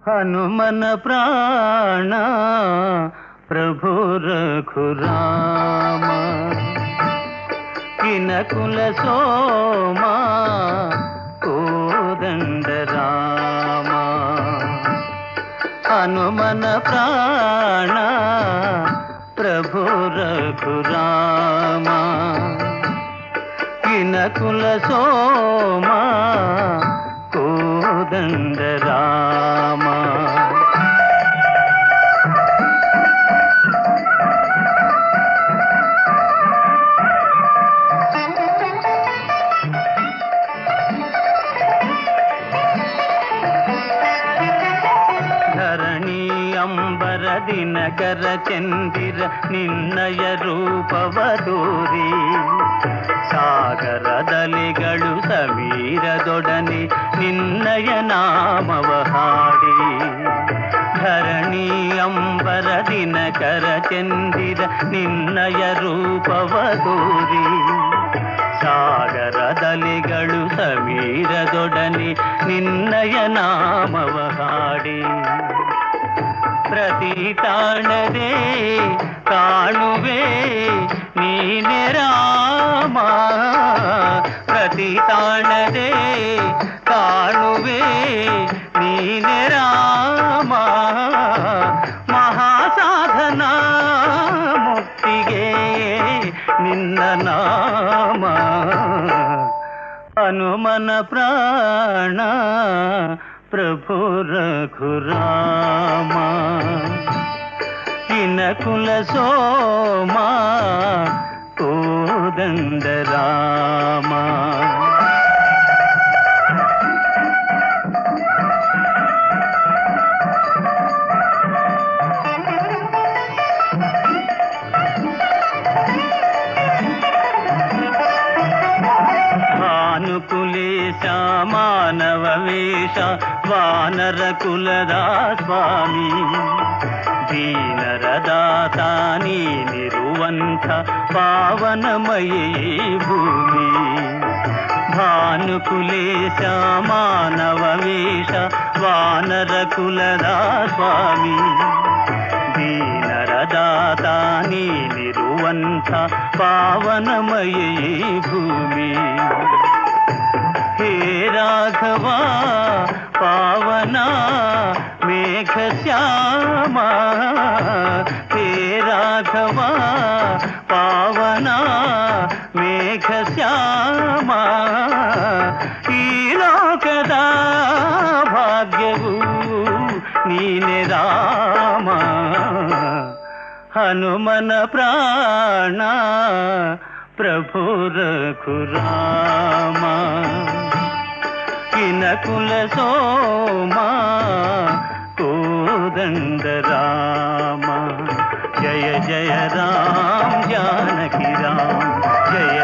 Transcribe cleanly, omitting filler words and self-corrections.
హనుమన ప్రాణ ప్రభు రఘురామ కినకుల సోమ కోదండ రామ హనుమన ప్రాణ ప్రభు రఘురామ కినకుల సోమ కోదండ రామ ధరణಿ ಅಂಬರ ದಿನಕರ ಚಂದಿರ ನಿನ್ನಯ ರೂಪವದೂರಿ ಸಾಗರದಲಿಗಳು ಸಮೀರದೊಡನೆ ನಿನ್ನಯ ನಾಮವ ಹಾಡಿ ಧರಣಿ ಅಂಬರ ದಿನಕರ ಚಂದಿರ ನಿನ್ನಯ ರೂಪವದೂರಿ ಸಾಗರದಲಿಗಳು ಸಮೀರದೊಡನೆ ನಿನ್ನಯ ನಾಮವ ಹಾಡಿ ಪ್ರತಿ ತಾಣದೆ ಕಾಣುವೆ ನೀನೆ ರಾಮ ಪ್ರತಿ ತಾಣದೆ ಕಾಣುವೆ ನೀನೆ ರಾಮ ಮಹಾಸಾಧನ ಮುಕ್ತಿಗೆ ನಿನ್ನ ನಾಮ ಹನುಮನ ಪ್ರಾಣ ప్రభు రఘురామ కినకుల సోమ కోదండ రామ భానుకులేశ మానవ వేష వానర కులదా స్వామి దీనరదాత నీ నిరువంత పావనమయీ భూమి భానుకులేశ మానవ వేష వానర కులదా స్వామి దీనరదాత నీ నిరువంత పావనమయీ భూమి హే రాఘవా పావనా మేఘ శ్యామ హే రాఘవా పావనా మేఘ శ్యామ ఈ లోಕದ ಭಾಗ್ಯವು ನೀನೆ ರಾಮ ಹನುಮನ ಪ್ರಾಣ ప్రభు రఘురామ కినకుల సోమ కోదండ రామ జయ జయ రామ జానకి రామ జయ